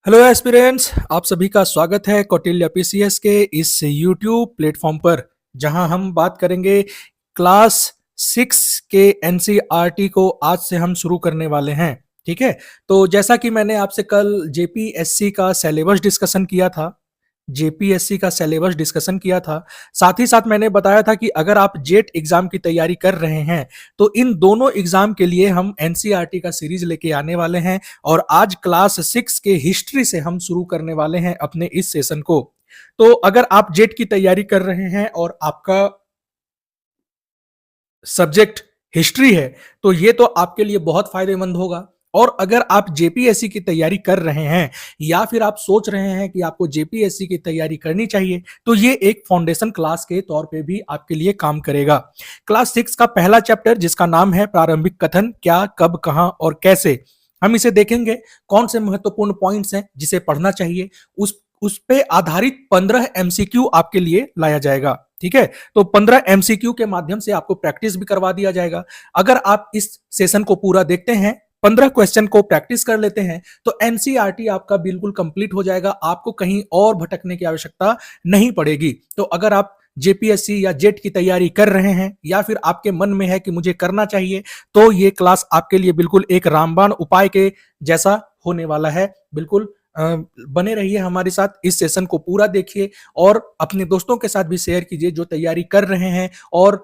Hello aspirants, आप सभी का स्वागत है कौटिल्य पीसीएस के इस यूट्यूब प्लेटफॉर्म पर, जहां हम बात करेंगे क्लास 6 के एनसीईआरटी को आज से हम शुरू करने वाले हैं। ठीक है, तो जैसा कि मैंने आपसे कल जेपीएससी का सिलेबस डिस्कशन किया था, साथ ही साथ मैंने बताया था कि अगर आप जेट एग्जाम की तैयारी कर रहे हैं तो इन दोनों एग्जाम के लिए हम एनसीईआरटी का सीरीज लेके आने वाले हैं। और आज क्लास 6 के हिस्ट्री से हम शुरू करने वाले हैं अपने इस सेशन को। तो अगर आप जेट की तैयारी कर रहे हैं और आपका सब्जेक्ट हिस्ट्री है तो ये तो आपके लिए बहुत फायदेमंद होगा। और अगर आप जेपीएससी की तैयारी कर रहे हैं या फिर आप सोच रहे हैं कि आपको जेपीएससी की तैयारी करनी चाहिए तो ये एक फाउंडेशन क्लास के तौर पे भी आपके लिए काम करेगा। क्लास 6 का पहला चैप्टर, जिसका नाम है प्रारंभिक कथन, क्या, कब, कहां और कैसे, हम इसे देखेंगे। कौन से महत्वपूर्ण पॉइंट्स हैं जिसे पढ़ना चाहिए, उस पे आधारित 15 एमसीक्यू आपके लिए लाया जाएगा। ठीक है, तो 15 एमसीक्यू के माध्यम से आपको प्रैक्टिस भी करवा दिया जाएगा। अगर आप इस सेशन को पूरा देखते हैं, 15 क्वेश्चन को प्रैक्टिस कर लेते हैं, तो एनसीईआरटी आपका बिल्कुल कंप्लीट हो जाएगा। आपको कहीं और भटकने की आवश्यकता नहीं पड़ेगी। तो अगर आप जेपीएससी या जेट की तैयारी कर रहे हैं या फिर आपके मन में है कि मुझे करना चाहिए, तो ये क्लास आपके लिए बिल्कुल एक रामबाण उपाय के जैसा होने वाला है। बिल्कुल बने रहिए हमारे साथ, इस सेशन को पूरा देखिए और अपने दोस्तों के साथ भी शेयर कीजिए जो तैयारी कर रहे हैं और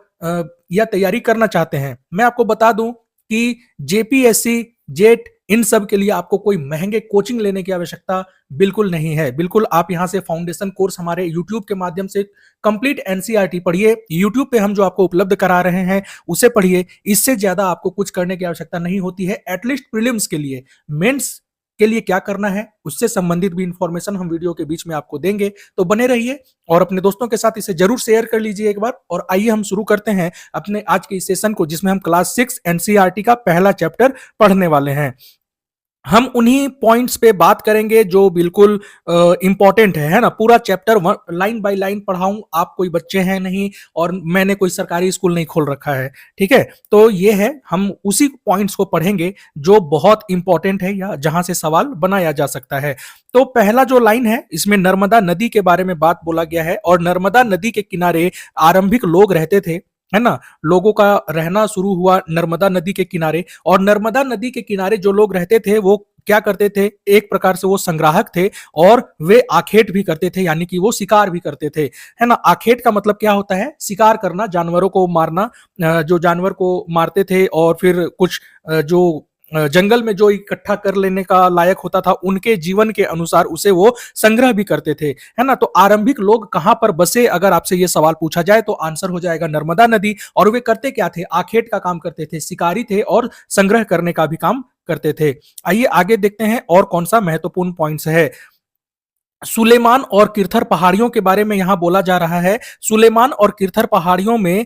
या तैयारी करना चाहते हैं। मैं आपको बता दूं कि जेपीएससी, जेट, इन सब के लिए आपको कोई महंगे कोचिंग लेने की आवश्यकता बिल्कुल नहीं है। बिल्कुल आप यहां से फाउंडेशन कोर्स हमारे यूट्यूब के माध्यम से कंप्लीट एनसीईआरटी पढ़िए। यूट्यूब पे हम जो आपको उपलब्ध करा रहे हैं उसे पढ़िए। इससे ज्यादा आपको कुछ करने की आवश्यकता नहीं होती है। एटलीस्ट प्रीलिम्स के लिए, मेंस के लिए क्या करना है उससे संबंधित भी इंफॉर्मेशन हम वीडियो के बीच में आपको देंगे। तो बने रहिए और अपने दोस्तों के साथ इसे जरूर शेयर कर लीजिए एक बार। और आइए हम शुरू करते हैं अपने आज के इस सेशन को, जिसमें हम क्लास 6 एनसीईआरटी का पहला चैप्टर पढ़ने वाले हैं। हम उन्हीं पॉइंट्स पे बात करेंगे जो बिल्कुल इंपॉर्टेंट है ना। पूरा चैप्टर लाइन बाय लाइन पढ़ाऊं, आप कोई बच्चे हैं नहीं और मैंने कोई सरकारी स्कूल नहीं खोल रखा है। ठीक है, तो ये है, हम उसी पॉइंट्स को पढ़ेंगे जो बहुत इंपॉर्टेंट है या जहां से सवाल बनाया जा सकता है। तो पहला जो लाइन है, इसमें नर्मदा नदी के बारे में बात बोला गया है। और नर्मदा नदी के किनारे आरंभिक लोग रहते थे, है ना। लोगों का रहना शुरू हुआ नर्मदा नदी के किनारे। और नर्मदा नदी के किनारे जो लोग रहते थे वो क्या करते थे, एक प्रकार से वो संग्राहक थे और वे आखेट भी करते थे, यानी कि वो शिकार भी करते थे, है ना। आखेट का मतलब क्या होता है, शिकार करना, जानवरों को मारना। जो जानवर को मारते थे और फिर कुछ जो जंगल में जो इकट्ठा कर लेने का लायक होता था, उनके जीवन के अनुसार उसे वो संग्रह भी करते थे, है ना। तो आरंभिक लोग कहां पर बसे, अगर आपसे ये सवाल पूछा जाए तो आंसर हो जाएगा नर्मदा नदी। और वे करते क्या थे, आखेट का काम करते थे, शिकारी थे और संग्रह करने का भी काम करते थे। आइए आगे देखते हैं और कौन सा महत्वपूर्ण पॉइंट्स है। सुलेमान और किरथर पहाड़ियों के बारे में यहां बोला जा रहा है। सुलेमान और किरथर पहाड़ियों में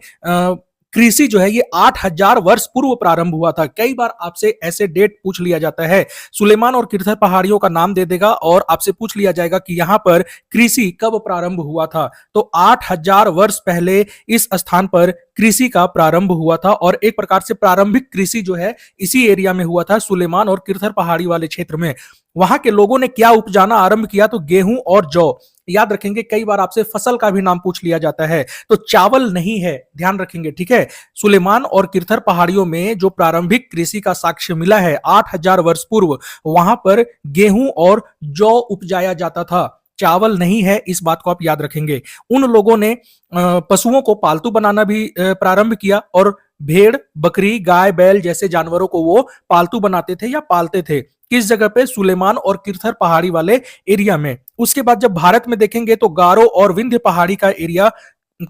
कृषि जो है ये 8000 वर्ष पूर्व प्रारंभ हुआ था। कई बार आपसे ऐसे डेट पूछ लिया जाता है, सुलेमान और किरथर पहाड़ियों का नाम दे देगा और आपसे पूछ लिया जाएगा कि यहां पर कृषि कब प्रारंभ हुआ था। तो 8000 वर्ष पहले इस स्थान पर कृषि का प्रारंभ हुआ था। और एक प्रकार से प्रारंभिक कृषि जो है इसी एरिया में हुआ था, सुलेमान और किरथर पहाड़ी वाले क्षेत्र में। वहां के लोगों ने क्या उपजाना आरंभ किया, तो गेहूं और जौ। याद रखेंगे, कई बार आपसे फसल का भी नाम पूछ लिया जाता है, तो चावल नहीं है, ध्यान रखेंगे। ठीक है, सुलेमान और किरथर पहाड़ियों में जो प्रारंभिक कृषि का साक्ष्य मिला है 8000 वर्ष पूर्व, वहां पर गेहूं और जौ उपजाया जाता था, चावल नहीं है। इस बात को आप याद रखेंगे। उन लोगों ने पशुओं को पालतू बनाना भी प्रारंभ किया और भेड़, बकरी, गाय, बैल जैसे जानवरों को वो पालतू बनाते थे या पालते थे। किस जगह पे, सुलेमान और किरथर पहाड़ी वाले एरिया में। उसके बाद जब भारत में देखेंगे तो गारो और विंध्य पहाड़ी का एरिया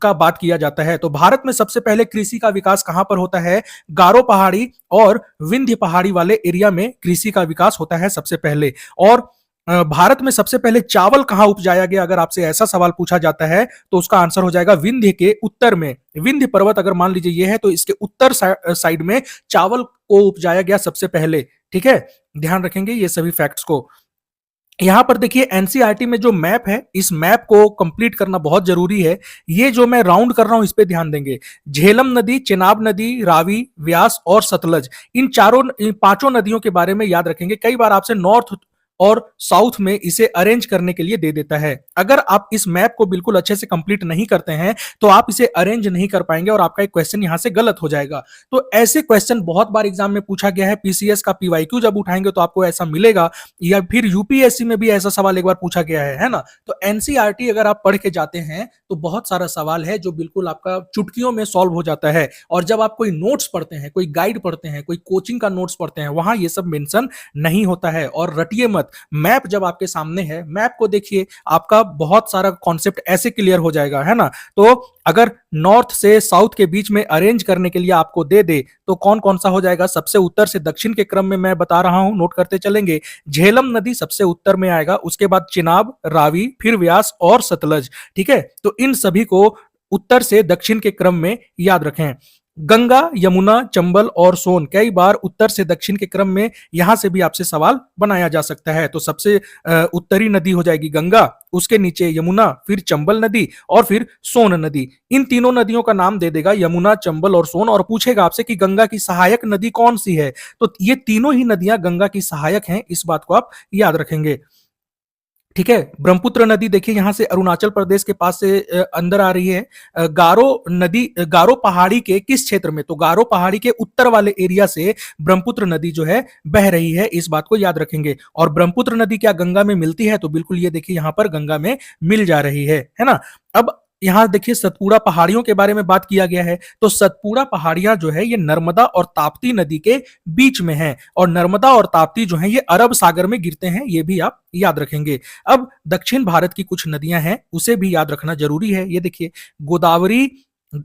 का बात किया जाता है। तो भारत में सबसे पहले कृषि का विकास कहां पर होता है, गारो पहाड़ी और विंध्य पहाड़ी वाले एरिया में कृषि का विकास होता है सबसे पहले। और भारत में सबसे पहले चावल कहां उपजाया गया, अगर आपसे ऐसा सवाल पूछा जाता है तो उसका आंसर हो जाएगा विंध्य के उत्तर में। विंध्य पर्वत अगर मान लीजिए ये है तो इसके उत्तर साइड में चावल को उपजाया गया सबसे पहले। ठीक है, ध्यान रखेंगे ये सभी फैक्ट्स को। यहां पर देखिए एनसीईआरटी में जो मैप है, इस मैप को कंप्लीट करना बहुत जरूरी है। ये जो मैं राउंड कर रहा हूं इस पे ध्यान देंगे। झेलम नदी, चेनाब नदी, रावी, व्यास और सतलज, इन पांचों नदियों के बारे में याद रखेंगे। कई बार आपसे नॉर्थ और साउथ में इसे अरेंज करने के लिए दे देता है। अगर आप इस मैप को बिल्कुल अच्छे से कंप्लीट नहीं करते हैं तो आप इसे अरेंज नहीं कर पाएंगे और आपका एक क्वेश्चन यहां से गलत हो जाएगा। तो ऐसे क्वेश्चन बहुत बार एग्जाम में पूछा गया है। पीसीएस का पीवाईक्यू जब उठाएंगे तो आपको ऐसा मिलेगा, या फिर यूपीएससी में भी ऐसा सवाल एक बार पूछा गया है ना। तो एनसीईआरटी अगर आप पढ़ के जाते हैं तो बहुत सारा सवाल है जो बिल्कुल आपका चुटकियों में सॉल्व हो जाता है। और जब आप कोई नोट्स पढ़ते हैं, कोई गाइड पढ़ते हैं, कोई कोचिंग का नोट्स पढ़ते हैं, वहां ये सब मेंशन नहीं होता है। और रटिए मत, मैप जब आपके सामने है, मैप को देखिए, आपका बहुत सारा कॉन्सेप्ट ऐसे क्लियर हो जाएगा, है ना। तो अगर नॉर्थ से साउथ के बीच में अरेंज करने के लिए आपको दे दे तो कौन कौन सा हो जाएगा। सबसे उत्तर से दक्षिण के क्रम में मैं बता रहा हूं, नोट करते चलेंगे। झेलम नदी सबसे उत्तर में आएगा, उसके बाद चिनाब, रावी, फिर व्यास और सतलज। ठीक है, तो इन सभी को उत्तर से दक्षिण के क्रम में याद रखें। गंगा, यमुना, चंबल और सोन कई बार उत्तर से दक्षिण के क्रम में यहां से भी आपसे सवाल बनाया जा सकता है। तो सबसे उत्तरी नदी हो जाएगी गंगा, उसके नीचे यमुना, फिर चंबल नदी और फिर सोन नदी। इन तीनों नदियों का नाम दे देगा, यमुना, चंबल और सोन, और पूछेगा आपसे कि गंगा की सहायक नदी कौन सी है। तो ये तीनों ही नदियां गंगा की सहायक हैं, इस बात को आप याद रखेंगे। ठीक है, ब्रह्मपुत्र नदी देखिए यहां से अरुणाचल प्रदेश के पास से अंदर आ रही है। गारो नदी, गारो पहाड़ी के किस क्षेत्र में, तो गारो पहाड़ी के उत्तर वाले एरिया से ब्रह्मपुत्र नदी जो है बह रही है, इस बात को याद रखेंगे। और ब्रह्मपुत्र नदी क्या गंगा में मिलती है, तो बिल्कुल ये देखिए यहां पर गंगा में मिल जा रही है ना। अब यहां देखिए सतपुड़ा पहाड़ियों के बारे में बात किया गया है। तो सतपुड़ा पहाड़ियां जो है ये नर्मदा और ताप्ती नदी के बीच में है, और नर्मदा और ताप्ती जो है ये अरब सागर में गिरते हैं, ये भी आप याद रखेंगे। अब दक्षिण भारत की कुछ नदियां हैं, उसे भी याद रखना जरूरी है। ये देखिए, गोदावरी,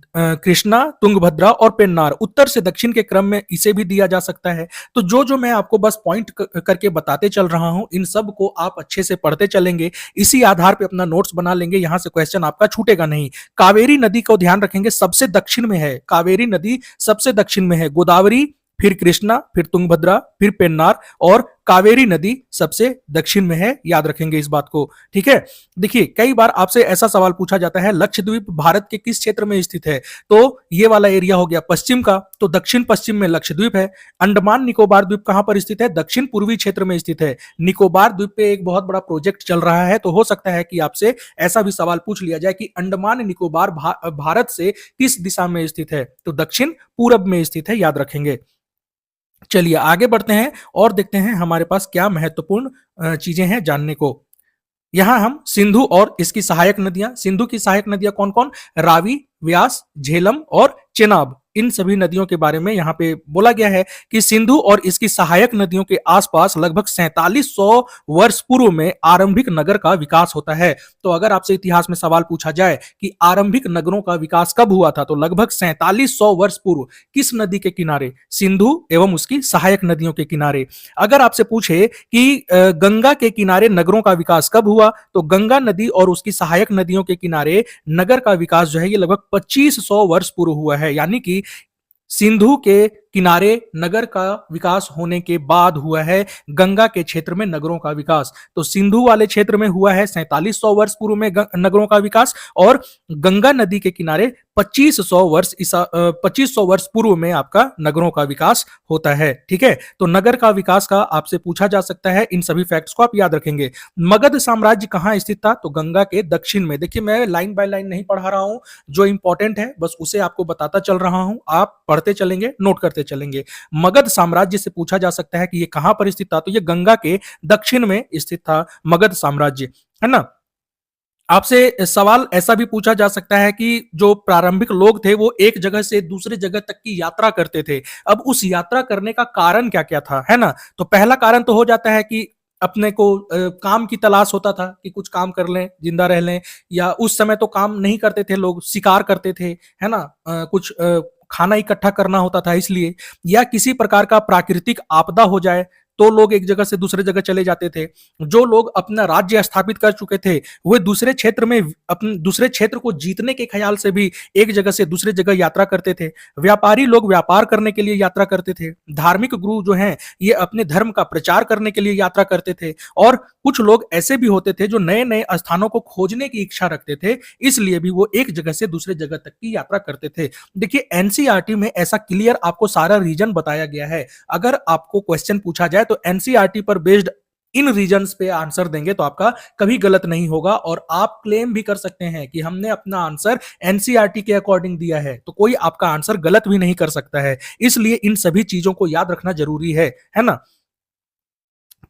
कृष्णा, तुंगभद्रा और पेन्नार उत्तर से दक्षिण के क्रम में इसे भी दिया जा सकता है। तो जो जो मैं आपको बस पॉइंट करके बताते चल रहा हूं, इन सब को आप अच्छे से पढ़ते चलेंगे, इसी आधार पे अपना नोट्स बना लेंगे, यहां से क्वेश्चन आपका छूटेगा नहीं। कावेरी नदी को ध्यान रखेंगे, सबसे दक्षिण में है कावेरी नदी, सबसे दक्षिण में है। गोदावरी, फिर कृष्णा, फिर तुंगभद्रा, फिर पेन्नार और कावेरी नदी सबसे दक्षिण में है, याद रखेंगे इस बात को। ठीक है, देखिए कई बार आपसे ऐसा सवाल पूछा जाता है, लक्षद्वीप भारत के किस क्षेत्र में स्थित है, तो ये वाला एरिया हो गया पश्चिम का, तो दक्षिण पश्चिम में लक्षद्वीप है। अंडमान निकोबार द्वीप कहां पर स्थित है, दक्षिण पूर्वी क्षेत्र में स्थित है। निकोबार द्वीप पे एक बहुत बड़ा प्रोजेक्ट चल रहा है, तो हो सकता है कि आपसे ऐसा भी सवाल पूछ लिया जाए कि अंडमान निकोबार भारत से किस दिशा में स्थित है, तो दक्षिण पूरब में स्थित है, याद रखेंगे। चलिए आगे बढ़ते हैं और देखते हैं हमारे पास क्या महत्वपूर्ण चीजें हैं जानने को। यहां हम सिंधु और इसकी सहायक नदियां, सिंधु की सहायक नदियां कौन कौन, रावी, व्यास, झेलम और चेनाब, इन सभी नदियों के बारे में यहां पे बोला गया है कि सिंधु और इसकी सहायक नदियों के आसपास लगभग 4700 वर्ष पूर्व में आरंभिक नगर का विकास होता है। तो अगर आपसे इतिहास में सवाल पूछा जाए कि आरंभिक नगरों का विकास कब हुआ था, तो लगभग 4700 वर्ष पूर्व। किस नदी के किनारे, सिंधु एवं उसकी सहायक नदियों के किनारे। अगर आपसे पूछे कि गंगा के किनारे नगरों का विकास कब हुआ, तो गंगा नदी और उसकी सहायक नदियों के किनारे नगर का विकास जो है ये लगभग 2500 वर्ष पूर्व हुआ है। यानी कि सिंधु के किनारे नगर का विकास होने के बाद हुआ है गंगा के क्षेत्र में नगरों का विकास। तो सिंधु वाले क्षेत्र में हुआ है 4700 वर्ष पूर्व में नगरों का विकास, और गंगा नदी के किनारे 2500 वर्ष पूर्व में आपका नगरों का विकास होता है। ठीक है, तो नगर का विकास का आपसे पूछा जा सकता है, इन सभी फैक्ट्स को आप याद रखेंगे। मगध साम्राज्य कहां स्थित था, तो गंगा के दक्षिण में। देखिए मैं लाइन बाय लाइन नहीं पढ़ा रहा हूं, जो इंपॉर्टेंट है बस उसे आपको बताता चल रहा हूं, आप पढ़ते चलेंगे, नोट करते चलेंगे। मगध साम्राज्य से पूछा जा सकता है कि ये कहां पर स्थित था, तो ये गंगा के दक्षिण में स्थित था मगध साम्राज्य, है ना। आपसे सवाल ऐसा भी पूछा जा सकता है कि जो प्रारंभिक लोग थे वो एक जगह से दूसरे जगह तक की यात्रा करते थे, अब उस यात्रा करने का कारण क्या क्या था, है ना। तो पहला कारण तो हो जाता है कि अपने को काम की तलाश होता था कि कुछ काम कर लें, जिंदा रह लें, या उस समय तो काम नहीं करते थे लोग, शिकार करते थे, है ना। कुछ खाना इकट्ठा करना होता था इसलिए, या किसी प्रकार का प्राकृतिक आपदा हो जाए तो लोग एक जगह से दूसरे जगह चले जाते थे। जो लोग अपना राज्य स्थापित कर चुके थे वे दूसरे क्षेत्र में अपने दूसरे क्षेत्र को जीतने के ख्याल से भी एक जगह से दूसरे जगह यात्रा करते थे। व्यापारी लोग व्यापार करने के लिए यात्रा करते थे। धार्मिक गुरु जो हैं ये अपने धर्म का प्रचार करने के लिए यात्रा करते थे, और कुछ लोग ऐसे भी होते थे जो नए नए स्थानों को खोजने की इच्छा रखते थे, इसलिए भी वो एक जगह से दूसरे जगह तक की यात्रा करते थे। देखिए एनसीईआरटी में ऐसा क्लियर आपको सारा रीजन बताया गया है। अगर आपको क्वेश्चन पूछा जाए तो एनसीईआरटी पर बेस्ड इन रीजंस पे आंसर देंगे तो आपका कभी गलत नहीं होगा और आप क्लेम भी कर सकते हैं कि हमने अपना आंसर एनसीईआरटी के अकॉर्डिंग दिया है, तो कोई आपका आंसर गलत भी नहीं कर सकता है। इसलिए इन सभी चीजों को याद रखना जरूरी है ना?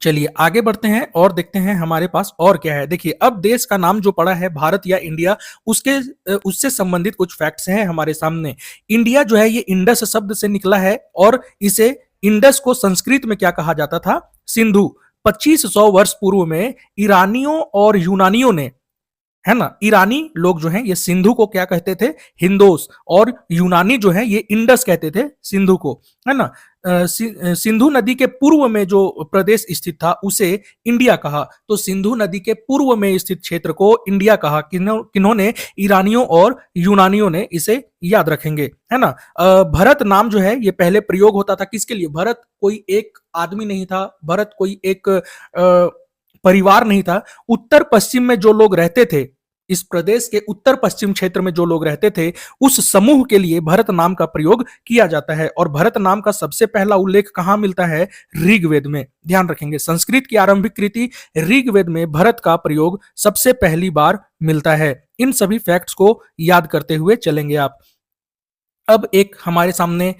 चलिए आगे बढ़ते हैं और देखते हैं हमारे पास और क्या है। देखिए अब देश का नाम जो पड़ा है भारत या इंडिया, उसके उससे संबंधित कुछ फैक्ट्स हैं हमारे सामने। इंडिया जो है ये इंडस शब्द से निकला है और इसे इंडस को संस्कृत में क्या कहा जाता था? सिंधु। 2500 वर्ष पूर्व में ईरानियों और यूनानियों ने, है ना, ईरानी लोग जो हैं ये सिंधु को क्या कहते थे? हिंदोस। और यूनानी जो है ये इंडस कहते थे सिंधु को, है ना। सिंधु नदी के पूर्व में जो प्रदेश स्थित था उसे इंडिया कहा। तो सिंधु नदी के पूर्व में स्थित क्षेत्र को इंडिया कहा। किन्होंने? ईरानियों और यूनानियों ने। इसे याद रखेंगे, है ना। भरत नाम जो है ये पहले प्रयोग होता था किसके लिए? भरत कोई एक आदमी नहीं था, भरत कोई एक परिवार नहीं था। उत्तर पश्चिम में जो लोग रहते थे, इस प्रदेश के उत्तर पश्चिम क्षेत्र में जो लोग रहते थे, उस समूह के लिए भरत नाम का प्रयोग किया जाता है। और भरत नाम का सबसे पहला उल्लेख कहां मिलता है? ऋग्वेद में। ध्यान रखेंगे, संस्कृत की आरंभिक कृति ऋग्वेद में भरत का प्रयोग सबसे पहली बार मिलता है। इन सभी फैक्ट्स को याद करते हुए चलेंगे आप। अब एक हमारे सामने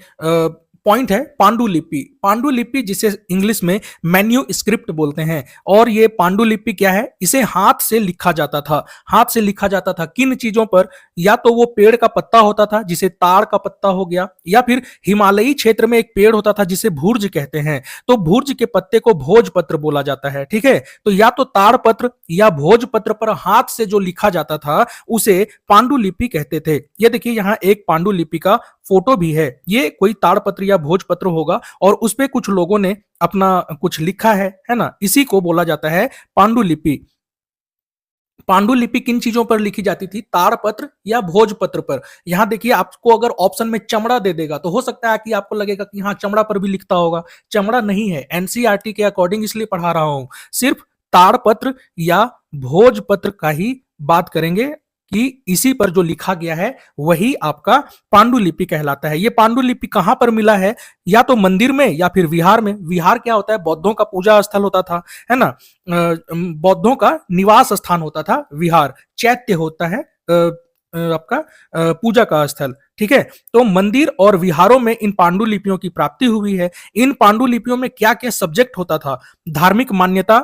पॉइंट है पांडुलिपि। पांडुलिपि जिसे इंग्लिश में मैन्यूस्क्रिप्ट बोलते हैं। और ये पांडुलिपि क्या है? इसे हाथ से लिखा जाता था। हाथ से लिखा जाता था किन चीजों पर? या तो वो पेड़ का पत्ता होता था जिसे ताड़ का पत्ता हो गया, या फिर हिमालयी क्षेत्र में एक पेड़ होता था जिसे भूर्ज कहते हैं, तो भूर्ज के पत्ते को भोजपत्र बोला जाता है। ठीक है, तो या तो ताड़ पत्र या भोजपत्र पर हाथ से जो लिखा जाता था उसे पांडुलिपि कहते थे। ये देखिए यहाँ एक पांडुलिपि का फोटो भी है। ये कोई ताड़पत्र या भोजपत्र होगा और उस पे कुछ लोगों ने अपना कुछ लिखा है ना। इसी को बोला जाता है पांडुलिपि। पांडुलिपि किन चीजों पर लिखी जाती थी? ताड़पत्र या भोजपत्र पर। यहां देखिए आपको अगर ऑप्शन में चमड़ा दे देगा तो हो सकता है कि आपको लगेगा कि हाँ चमड़ा पर भी लिखता होगा। चमड़ा नहीं है, एनसीईआरटी के अकॉर्डिंग इसलिए पढ़ा रहा हूं। सिर्फ ताड़पत्र या भोजपत्र का ही बात करेंगे कि इसी पर जो लिखा गया है वही आपका पांडुलिपि कहलाता है। ये पांडुलिपि कहां पर मिला है? या तो मंदिर में या फिर विहार में। विहार क्या होता है? बौद्धों का पूजा स्थल होता था, है ना। बौद्धों का निवास स्थान होता था विहार। चैत्य होता है आपका पूजा का स्थल। ठीक है, तो मंदिर और विहारों में इन पांडुलिपियों की प्राप्ति हुई है। इन पांडुलिपियों में क्या क्या सब्जेक्ट होता था? धार्मिक मान्यता,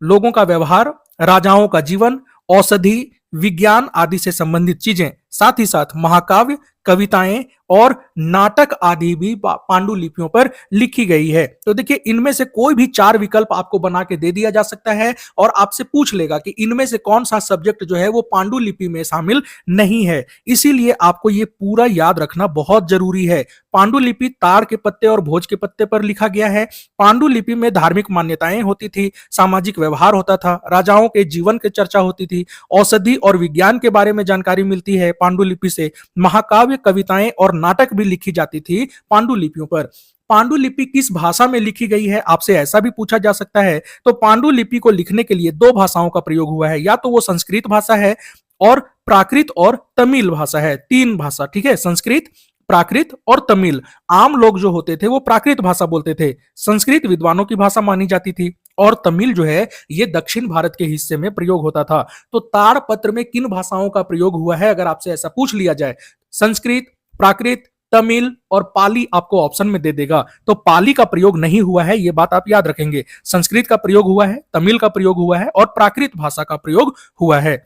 लोगों का व्यवहार, राजाओं का जीवन, औषधि, विज्ञान आदि से संबंधित चीजें, साथ ही साथ महाकाव्य, कविताएं और नाटक आदि भी पांडुलिपियों पर लिखी गई है। तो देखिए इनमें से कोई भी 4 विकल्प आपको बना के दे दिया जा सकता है और आपसे पूछ लेगा कि इनमें से कौन सा सब्जेक्ट जो है वो पांडुलिपि में शामिल नहीं है। इसीलिए आपको ये पूरा याद रखना बहुत जरूरी है। पांडुलिपि ताड़ के पत्ते और भोज के पत्ते पर लिखा गया है। पांडुलिपि में धार्मिक मान्यताएं होती थी, सामाजिक व्यवहार होता था, राजाओं के जीवन की चर्चा होती थी, औषधि और विज्ञान के बारे में जानकारी मिलती है पांडुलिपि से, महाकाव्य, कविताएं और नाटक भी लिखी जाती थी पांडुलिपियों पर। पांडुलिपि किस भाषा में लिखी गई है आपसे ऐसा भी पूछा जा सकता है। तो पांडुलिपि को लिखने के लिए 2 भाषाओं का प्रयोग हुआ है। या तो वो संस्कृत भाषा है और प्राकृत और तमिल भाषा है। 3 भाषा, ठीक है, संस्कृत, प्राकृत और तमिल। आम लोग जो होते थे वो प्राकृत भाषा बोलते थे, संस्कृत विद्वानों की भाषा मानी जाती थी और तमिल जो है ये दक्षिण भारत के हिस्से में प्रयोग होता था। तो ताड़पत्र में किन भाषाओं का प्रयोग हुआ है अगर आपसे ऐसा पूछ लिया जाए? संस्कृत, प्राकृत, तमिल और पाली आपको ऑप्शन में दे देगा। तो पाली का प्रयोग नहीं हुआ है, ये बात आप याद रखेंगे। संस्कृत का प्रयोग हुआ है, तमिल का प्रयोग हुआ है और प्राकृत भाषा का प्रयोग हुआ है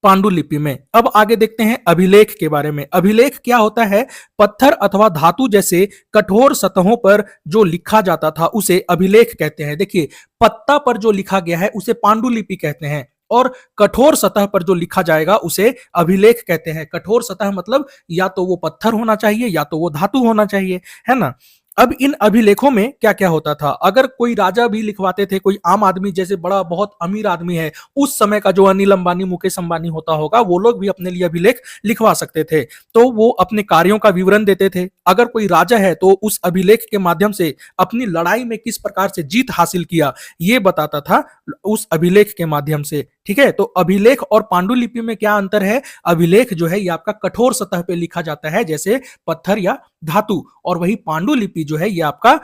पांडुलिपि में। अब आगे देखते हैं अभिलेख के बारे में। अभिलेख क्या होता है? पत्थर अथवा धातु जैसे कठोर सतहों पर जो लिखा जाता था उसे अभिलेख कहते हैं। देखिए पत्ता पर जो लिखा गया है उसे पांडुलिपि कहते हैं और कठोर सतह पर जो लिखा जाएगा उसे अभिलेख कहते हैं। कठोर सतह मतलब या तो वो पत्थर होना चाहिए या तो वो धातु होना चाहिए, है ना। अब इन अभिलेखों में क्या क्या होता था? अगर कोई राजा भी लिखवाते थे, कोई आम आदमी जैसे बड़ा बहुत अमीर आदमी है, उस समय का जो अनिल अंबानी, मुकेश अंबानी होता होगा, वो लोग भी अपने लिए अभिलेख लिखवा सकते थे। तो वो अपने कार्यों का विवरण देते थे। अगर कोई राजा है तो उस अभिलेख के माध्यम से अपनी लड़ाई में किस प्रकार से जीत हासिल किया ये बताता था उस अभिलेख के माध्यम से। ठीक है, तो अभिलेख और पांडुलिपि में क्या अंतर है? अभिलेख जो है ये आपका कठोर सतह पे लिखा जाता है जैसे पत्थर या धातु, और वही पांडुलिपि जो है ये आपका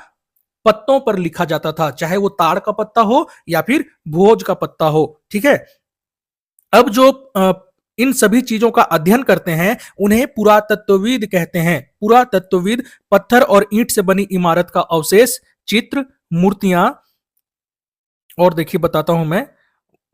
पत्तों पर लिखा जाता था, चाहे वो ताड़ का पत्ता हो या फिर भोज का पत्ता हो। ठीक है, अब जो इन सभी चीजों का अध्ययन करते हैं उन्हें पुरातत्वविद कहते हैं। पुरातत्वविद पत्थर और ईंट से बनी इमारत का अवशेष, चित्र, मूर्तियां, और देखिए बताता हूं मैं,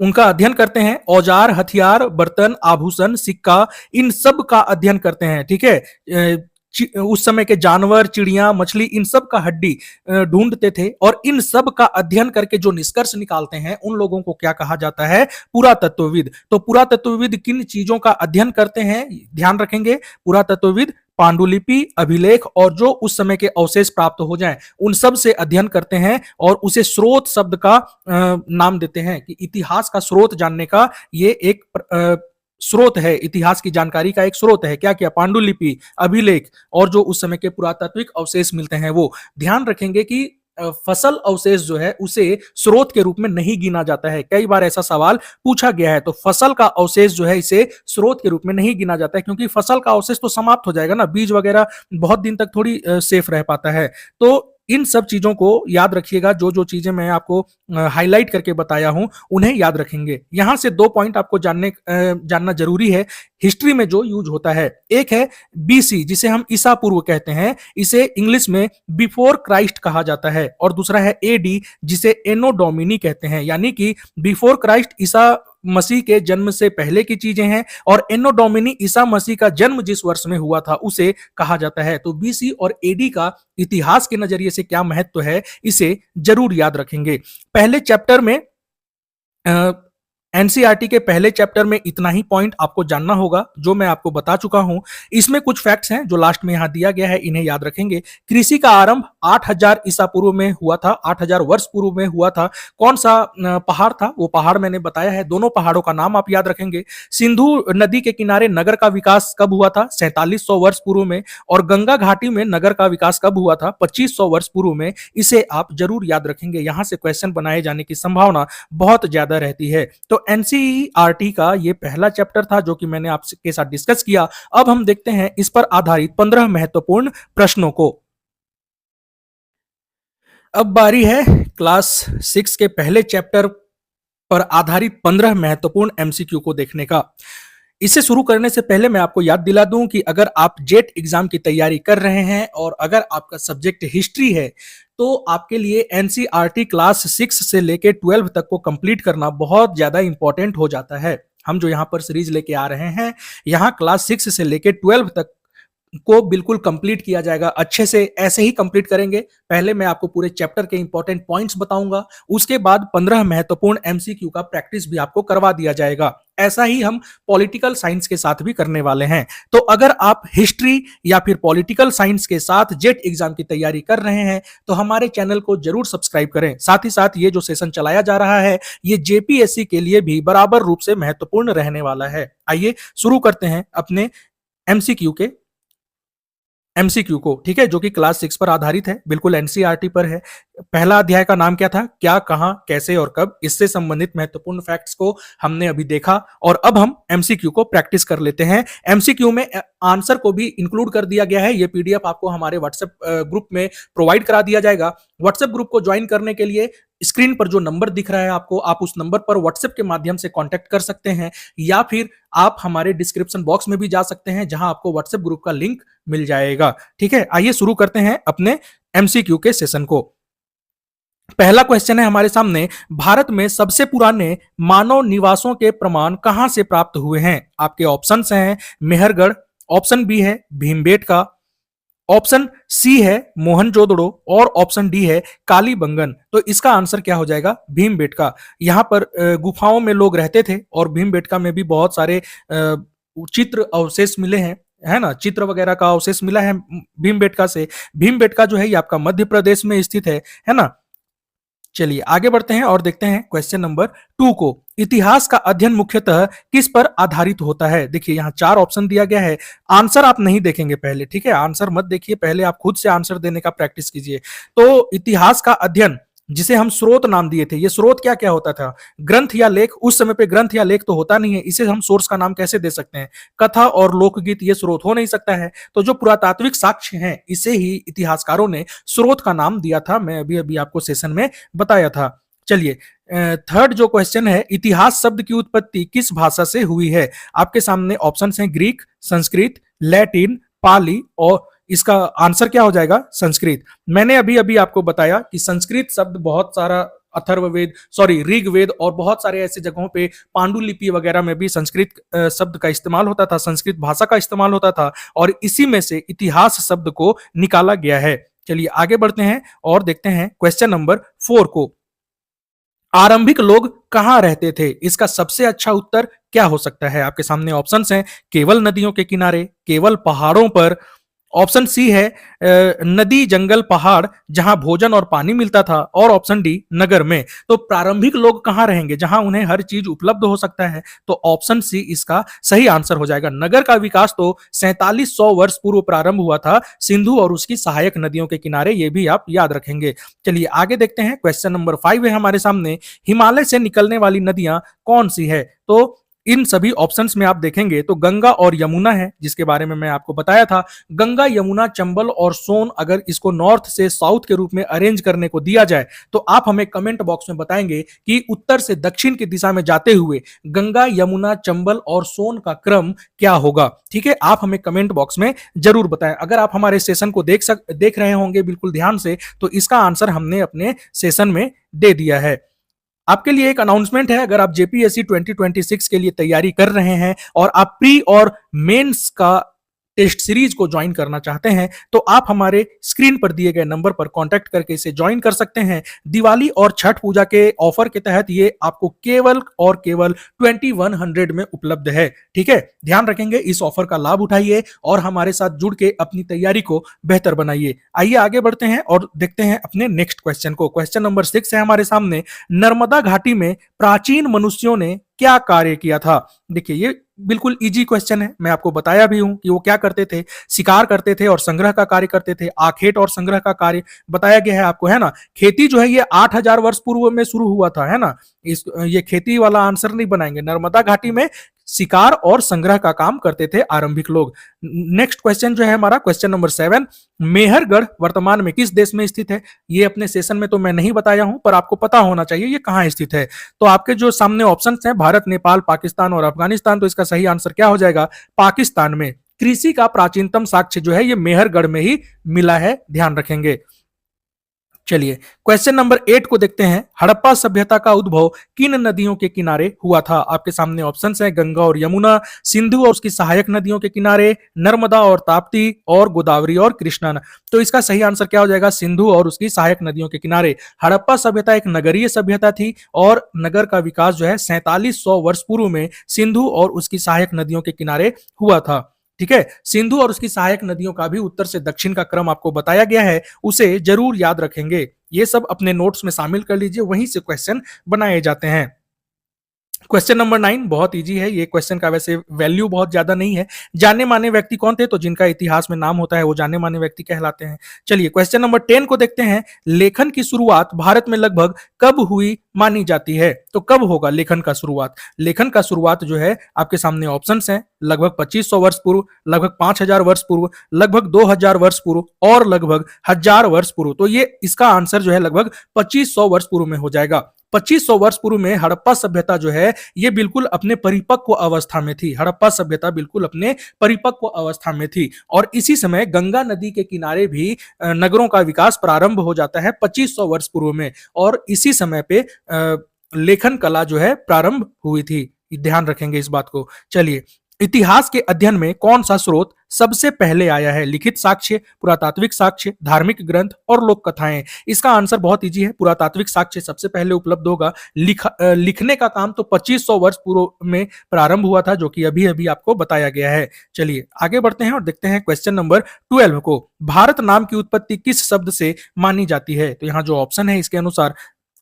उनका अध्ययन करते हैं। औजार, हथियार, बर्तन, आभूषण, सिक्का, इन सब का अध्ययन करते हैं। ठीक है, उस समय के जानवर, चिड़िया, मछली, इन सब का हड्डी ढूंढते थे और इन सब का अध्ययन करके जो निष्कर्ष निकालते हैं उन लोगों को क्या कहा जाता है? पुरातत्वविद। तो पुरातत्वविद किन चीजों का अध्ययन करते हैं, ध्यान रखेंगे। पुरातत्वविद पांडुलिपि, अभिलेख और जो उस समय के अवशेष प्राप्त हो जाएं उन सब से अध्ययन करते हैं और उसे स्रोत शब्द का नाम देते हैं कि इतिहास का स्रोत जानने का ये एक स्रोत है, इतिहास की जानकारी का एक स्रोत है। क्या क्या? पांडुलिपि, अभिलेख और जो उस समय के पुरातात्विक अवशेष मिलते हैं वो। ध्यान रखेंगे कि फसल अवशेष जो है उसे स्रोत के रूप में नहीं गिना जाता है। कई बार ऐसा सवाल पूछा गया है, तो फसल का अवशेष जो है इसे स्रोत के रूप में नहीं गिना जाता है, क्योंकि फसल का अवशेष तो समाप्त हो जाएगा ना, बीज वगैरह बहुत दिन तक थोड़ी सेफ रह पाता है। तो इन सब चीजों को याद रखिएगा, जो जो चीजें मैं आपको हाईलाइट करके बताया हूं उन्हें याद रखेंगे। यहां से 2 पॉइंट आपको जानना जरूरी है हिस्ट्री में जो यूज होता है। एक है बीसी, जिसे हम ईसा पूर्व कहते हैं, इसे इंग्लिश में बिफोर क्राइस्ट कहा जाता है, और दूसरा है एडी, जिसे एनो डोमिनी कहते हैं, यानी कि बिफोर क्राइस्ट ईसा मसीह के जन्म से पहले की चीजें हैं और एनो डोमिनी ईसा मसीह का जन्म जिस वर्ष में हुआ था उसे कहा जाता है। तो बीसी और एडी का इतिहास के नजरिए से क्या महत्व है इसे जरूर याद रखेंगे। पहले चैप्टर में एनसीईआरटी के पहले चैप्टर में इतना ही पॉइंट आपको जानना होगा जो मैं आपको बता चुका हूं। इसमें कुछ फैक्ट्स हैं जो लास्ट में यहां दिया गया है, इन्हें याद रखेंगे। कृषि का आरंभ 8000 ईसा पूर्व में हुआ था, 8000 वर्ष पूर्व में हुआ था। कौन सा पहाड़ था? वो पहाड़ मैंने बताया है, दोनों पहाड़ों का नाम आप याद रखेंगे। सिंधु नदी के किनारे नगर का विकास कब हुआ था? 4700 वर्ष पूर्व में। और गंगा घाटी में नगर का विकास कब हुआ था? 2500 वर्ष पूर्व में। इसे आप जरूर याद रखेंगे, यहां से क्वेश्चन बनाए जाने की संभावना बहुत ज्यादा रहती है। तो एनसीईआरटी का ये पहला चैप्टर था जो कि मैंने आपके साथ डिस्कस किया। अब हम देखते हैं इस पर आधारित 15 महत्वपूर्ण प्रश्नों को। अब बारी है क्लास 6 के पहले चैप्टर पर आधारित 15 महत्वपूर्ण एमसीक्यू को देखने का। इसे शुरू करने से पहले मैं आपको याद दिला दूं कि अगर आप जेट एग्जाम की तैयारी कर रहे हैं और अगर आपका सब्जेक्ट हिस्ट्री है तो आपके लिए एनसीईआरटी क्लास 6 से लेके 12 तक को कंप्लीट करना बहुत ज्यादा इंपॉर्टेंट हो जाता है। हम जो यहाँ पर सीरीज लेके आ रहे हैं, यहाँ क्लास 6 से लेके 12 तक को बिल्कुल कंप्लीट किया जाएगा। अच्छे से ऐसे ही कंप्लीट करेंगे। पहले मैं आपको पूरे चैप्टर के इंपॉर्टेंट पॉइंट्स बताऊंगा, उसके बाद 15 महत्वपूर्ण एमसीक्यू का प्रैक्टिस भी आपको करवा दिया जाएगा। ऐसा ही हम पॉलिटिकल साइंस के साथ भी करने वाले हैं। तो अगर आप हिस्ट्री या फिर पॉलिटिकल साइंस के साथ जेट एग्जाम की तैयारी कर रहे हैं तो हमारे चैनल को जरूर सब्सक्राइब करें। साथ ही साथ ये जो सेशन चलाया जा रहा है ये जेपीएससी के लिए भी बराबर रूप से महत्वपूर्ण रहने वाला है। आइए शुरू करते हैं अपने एमसीक्यू को, ठीक है, जो कि क्लास 6 पर आधारित है, बिल्कुल एनसीईआरटी पर है। पहला अध्याय का नाम क्या था? क्या, कहां, कैसे और कब। इससे संबंधित महत्वपूर्ण फैक्ट्स को हमने अभी देखा और अब हम एमसीक्यू को प्रैक्टिस कर लेते हैं। एमसीक्यू में आंसर को भी इंक्लूड कर दिया गया है। ये पीडीएफ आपको हमारे व्हाट्सएप ग्रुप में प्रोवाइड करा दिया जाएगा। व्हाट्सएप ग्रुप को ज्वाइन करने के लिए स्क्रीन पर जो नंबर दिख रहा है आपको, आप उस नंबर पर व्हाट्सएप के माध्यम से कांटेक्ट कर सकते हैं या फिर आप हमारे डिस्क्रिप्शन बॉक्स में भी जा सकते हैं जहां आपको व्हाट्सएप ग्रुप का लिंक मिल जाएगा। ठीक है, आइए शुरू करते हैं अपने एमसीक्यू के सेशन को। पहला क्वेश्चन है हमारे सामने, भारत में सबसे पुराने मानव निवासों के प्रमाण कहां से प्राप्त हुए हैं? आपके ऑप्शंस हैं मेहरगढ़, ऑप्शन बी है भीमबेटका, ऑप्शन सी है मोहनजोदड़ो और ऑप्शन डी है कालीबंगन। तो इसका आंसर क्या हो जाएगा? भीमबेटका। यहां पर गुफाओं में लोग रहते थे और भीमबेटका में भी बहुत सारे चित्र अवशेष मिले हैं, है ना, चित्र वगैरह का अवशेष मिला है भीमबेटका से। भीमबेटका जो है ये आपका मध्य प्रदेश में स्थित है ना। चलिए आगे बढ़ते हैं और देखते हैं क्वेश्चन नंबर 2 को। इतिहास का अध्ययन मुख्यतः किस पर आधारित होता है? देखिए यहाँ 4 ऑप्शन दिया गया है। आंसर आप नहीं देखेंगे पहले, ठीक है, आंसर मत देखिए, पहले आप खुद से आंसर देने का प्रैक्टिस कीजिए। तो इतिहास का अध्ययन जिसे हम स्रोत नाम दिए थे। ये स्रोत क्या क्या होता था? ग्रंथ या लेख। उस समय पे ग्रंथ या लेख तो होता नहीं है, इसे हम सोर्स का नाम कैसे दे सकते हैं? कथा और लोकगीत ये स्रोत हो नहीं सकता है। तो जो पुरातात्विक साक्ष्य हैं, इसे ही इतिहासकारों ने स्रोत का नाम दिया था। मैं अभी अभी आपको सेशन में बताया था। चलिए, थर्ड जो क्वेश्चन है, इतिहास शब्द की उत्पत्ति किस भाषा से हुई है? आपके सामने ऑप्शन हैं ग्रीक, संस्कृत, लैटिन, पाली, और इसका आंसर क्या हो जाएगा? संस्कृत। मैंने अभी अभी आपको बताया कि संस्कृत शब्द बहुत सारा अथर्ववेद, सॉरी ऋग्वेद और बहुत सारे ऐसे जगहों पे पांडुलिपि वगैरह में भी संस्कृत शब्द का इस्तेमाल होता था, संस्कृत भाषा का इस्तेमाल होता था, और इसी में से इतिहास शब्द को निकाला गया है। चलिए आगे बढ़ते हैं और देखते हैं क्वेश्चन नंबर 4 को। आरंभिक लोग कहां रहते थे? इसका सबसे अच्छा उत्तर क्या हो सकता है? आपके सामने ऑप्शंस हैं, केवल नदियों के किनारे, केवल पहाड़ों पर, ऑप्शन सी है नदी, जंगल, पहाड़ जहां भोजन और पानी मिलता था, और ऑप्शन डी नगर में। तो प्रारंभिक लोग कहां रहेंगे? जहां उन्हें हर चीज उपलब्ध हो सकता है। तो ऑप्शन सी इसका सही आंसर हो जाएगा। नगर का विकास तो 4700 वर्ष पूर्व प्रारंभ हुआ था, सिंधु और उसकी सहायक नदियों के किनारे। ये भी आप याद रखेंगे। चलिए आगे देखते हैं। क्वेश्चन नंबर 5 है हमारे सामने, हिमालय से निकलने वाली नदियां कौन सी है? तो इन सभी ऑप्शंस में आप देखेंगे तो गंगा और यमुना है, जिसके बारे में मैं आपको बताया था। गंगा, यमुना, चंबल और सोन, अगर इसको नॉर्थ से साउथ के रूप में अरेंज करने को दिया जाए तो आप हमें कमेंट बॉक्स में बताएंगे कि उत्तर से दक्षिण की दिशा में जाते हुए गंगा, यमुना, चंबल और सोन का क्रम क्या होगा। ठीक है, आप हमें कमेंट बॉक्स में जरूर बताएं। अगर आप हमारे सेशन को देख रहे होंगे बिल्कुल ध्यान से, तो इसका आंसर हमने अपने सेशन में दे दिया है। आपके लिए एक अनाउंसमेंट है, अगर आप जेपीएससी 2026 के लिए तैयारी कर रहे हैं और आप प्री और मेंस का टेस्ट सीरीज को ज्वाइन करना चाहते हैं, तो आप हमारे स्क्रीन पर दिए गए नंबर पर कांटेक्ट करके इसे ज्वाइन कर सकते हैं। दिवाली और छठ पूजा के ऑफर के तहत ये आपको केवल और केवल 2100 में उपलब्ध है। ठीक है, ध्यान रखेंगे, इस ऑफर का लाभ उठाइए और हमारे साथ जुड़ के अपनी तैयारी को बेहतर बनाइए। आइए आगे बढ़ते हैं और देखते हैं अपने नेक्स्ट क्वेश्चन को। क्वेश्चन नंबर 6 है हमारे सामने, नर्मदा घाटी में प्राचीन मनुष्यों ने क्या कार्य किया था? देखिए, ये बिल्कुल इजी क्वेश्चन है। मैं आपको बताया भी हूं कि वो क्या करते थे, शिकार करते थे और संग्रह का कार्य करते थे। आखेट और संग्रह का कार्य बताया गया है आपको, है ना। खेती जो है ये 8000 वर्ष पूर्व में शुरू हुआ था, है ना। ये खेती वाला आंसर नहीं बनाएंगे। नर्मदा घाटी में शिकार और संग्रह का काम करते थे आरंभिक लोग। नेक्स्ट क्वेश्चन जो है हमारा, क्वेश्चन नंबर 7, मेहरगढ़ वर्तमान में किस देश में स्थित है? ये अपने सेशन में तो मैं नहीं बताया हूं, पर आपको पता होना चाहिए ये कहां स्थित है। तो आपके जो सामने ऑप्शंस हैं, भारत, नेपाल, पाकिस्तान और अफगानिस्तान, तो इसका सही आंसर क्या हो जाएगा? पाकिस्तान में। कृषि का प्राचीनतम साक्ष्य जो है ये मेहरगढ़ में ही मिला है, ध्यान रखेंगे। चलिए क्वेश्चन नंबर 8 को देखते हैं। हड़प्पा सभ्यता का उद्भव किन नदियों के किनारे हुआ था? आपके सामने ऑप्शंस हैं, गंगा और यमुना, सिंधु और उसकी सहायक नदियों के किनारे, नर्मदा और ताप्ती, और गोदावरी और कृष्णा। तो इसका सही आंसर क्या हो जाएगा? सिंधु और उसकी सहायक नदियों के किनारे। हड़प्पा सभ्यता एक नगरीय सभ्यता थी और नगर का विकास जो है 4700 वर्ष पूर्व में सिंधु और उसकी सहायक नदियों के किनारे हुआ था। ठीक है, सिंधु और उसकी सहायक नदियों का भी उत्तर से दक्षिण का क्रम आपको बताया गया है, उसे जरूर याद रखेंगे। ये सब अपने नोट्स में शामिल कर लीजिए, वहीं से क्वेश्चन बनाए जाते हैं। क्वेश्चन नंबर 9 बहुत इजी है। ये क्वेश्चन का वैसे वैल्यू बहुत ज्यादा नहीं है। जाने माने व्यक्ति कौन थे? तो जिनका इतिहास में नाम होता है वो जाने माने व्यक्ति कहलाते हैं। चलिए क्वेश्चन नंबर 10 को देखते हैं। लेखन की शुरुआत भारत में लगभग कब हुई मानी जाती है? तो कब होगा लेखन का शुरुआत? लेखन का शुरुआत जो है आपके सामने ऑप्शंस हैं, लगभग 2500 वर्ष पूर्व, लगभग 5000 वर्ष पूर्व, लगभग 2000 वर्ष पूर्व और लगभग 1000 वर्ष पूर्व। तो ये इसका आंसर जो है लगभग 2500 वर्ष पूर्व में हो जाएगा। 2500 वर्ष पूर्व में हड़प्पा सभ्यता जो है ये बिल्कुल अपने परिपक्व अवस्था में थी। हड़प्पा सभ्यता बिल्कुल अपने परिपक्व अवस्था में थी और इसी समय गंगा नदी के किनारे भी नगरों का विकास प्रारंभ हो जाता है 2500 वर्ष पूर्व में, और इसी समय पे लेखन कला जो है प्रारंभ हुई थी। ध्यान रखेंगे इस बात को। चलिए, इतिहास के अध्ययन में कौन सा स्रोत सबसे पहले आया है? लिखित साक्ष्य, पुरातात्विक साक्ष्य, धार्मिक ग्रंथ और लोक कथाएं। इसका आंसर बहुत इजी है, पुरातात्विक साक्ष्य सबसे पहले उपलब्ध होगा। लिखने का काम तो 2500 वर्ष पूर्व में प्रारंभ हुआ था, जो कि अभी अभी आपको बताया गया है। चलिए आगे बढ़ते हैं और देखते हैं क्वेश्चन नंबर 12 को। भारत नाम की उत्पत्ति किस शब्द से मानी जाती है? तो यहाँ जो ऑप्शन है इसके अनुसार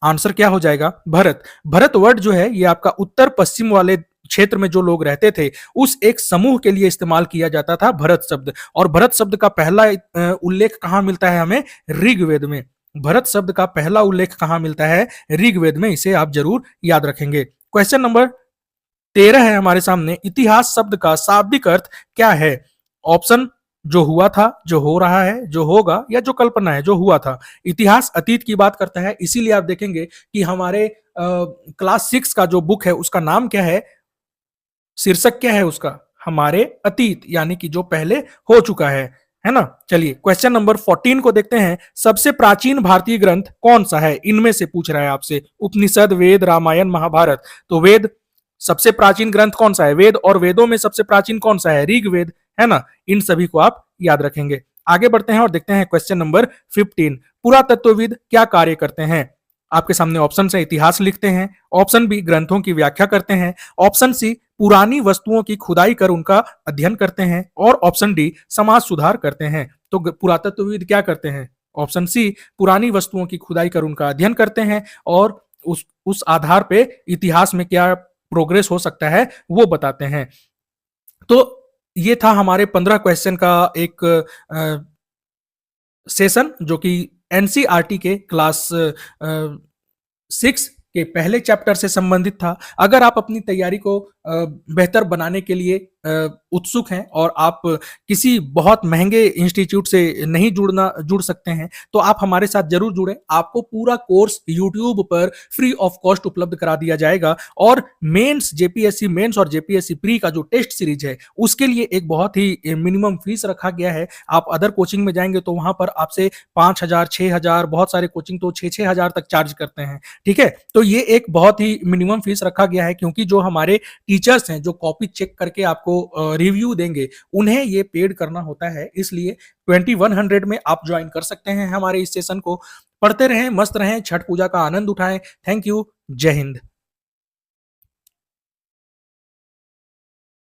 आंसर क्या हो जाएगा? भरत। भरत वर्ड जो है ये आपका उत्तर पश्चिम वाले क्षेत्र में जो लोग रहते थे उस एक समूह के लिए इस्तेमाल किया जाता था भरत शब्द। और भरत शब्द का पहला उल्लेख कहां मिलता है हमें? ऋग्वेद में। भरत शब्द का पहला उल्लेख कहां मिलता है? ऋग्वेद में। इसे आप जरूर याद रखेंगे। क्वेश्चन नंबर 13 है हमारे सामने, इतिहास शब्द का शाब्दिक अर्थ क्या है? ऑप्शन, जो हुआ था, जो हो रहा है, जो होगा, या जो कल्पना है, जो हुआ था। इतिहास अतीत की बात करता है, इसीलिए आप देखेंगे कि हमारे क्लास 6 का जो बुक है उसका नाम क्या है, शीर्षक क्या है उसका? हमारे अतीत, यानी कि जो पहले हो चुका है ना। चलिए क्वेश्चन नंबर 14 को देखते हैं। सबसे प्राचीन भारतीय ग्रंथ कौन सा है? इनमें से पूछ रहा है आपसे। उपनिषद, वेद, रामायण, महाभारत। तो वेद सबसे प्राचीन ग्रंथ कौन सा है? वेद। और वेदों में सबसे प्राचीन कौन सा है? ऋग्वेद, है ना। इन सभी को आप याद रखेंगे। आगे बढ़ते हैं और देखते हैं क्वेश्चन नंबर 15। पुरातत्वविद क्या कार्य करते हैं? आपके सामने ऑप्शन है, इतिहास लिखते हैं। ऑप्शन बी, ग्रंथों की व्याख्या करते हैं। ऑप्शन सी, पुरानी वस्तुओं की खुदाई कर उनका अध्ययन करते हैं। और ऑप्शन डी, समाज सुधार करते हैं। तो पुरातत्वविद क्या करते हैं? ऑप्शन सी, पुरानी वस्तुओं की खुदाई कर उनका अध्ययन करते हैं और उस आधार पे इतिहास में क्या प्रोग्रेस हो सकता है वो बताते हैं। तो ये था हमारे 15 क्वेश्चन का एक सेशन, जो कि एनसीईआरटी के क्लास 6 के पहले चैप्टर से संबंधित था। अगर आप अपनी तैयारी को बेहतर बनाने के लिए उत्सुक हैं और आप किसी बहुत महंगे इंस्टीट्यूट से नहीं जुड़ सकते हैं, तो आप हमारे साथ जरूर जुड़ें। आपको पूरा कोर्स यूट्यूब पर फ्री ऑफ कॉस्ट उपलब्ध करा दिया जाएगा। और मेंस, जेपीएससी मेंस और जेपीएससी प्री का जो टेस्ट सीरीज है उसके लिए एक बहुत ही मिनिमम फीस रखा गया है। आप अदर कोचिंग में जाएंगे तो वहां पर आपसे 5,000, 6,000, बहुत सारे कोचिंग तो 6,000 तक चार्ज करते हैं। ठीक है, तो ये एक बहुत ही मिनिमम फीस रखा गया है, क्योंकि जो हमारे टीचर्स हैं जो कॉपी चेक करके आपको रिव्यू देंगे उन्हें ये पेड करना होता है। इसलिए 2100 में आप ज्वाइन कर सकते हैं हमारे इस सेशन को। पढ़ते रहें, मस्त रहें, छठ पूजा का आनंद उठाएं। Thank you. जय हिंद।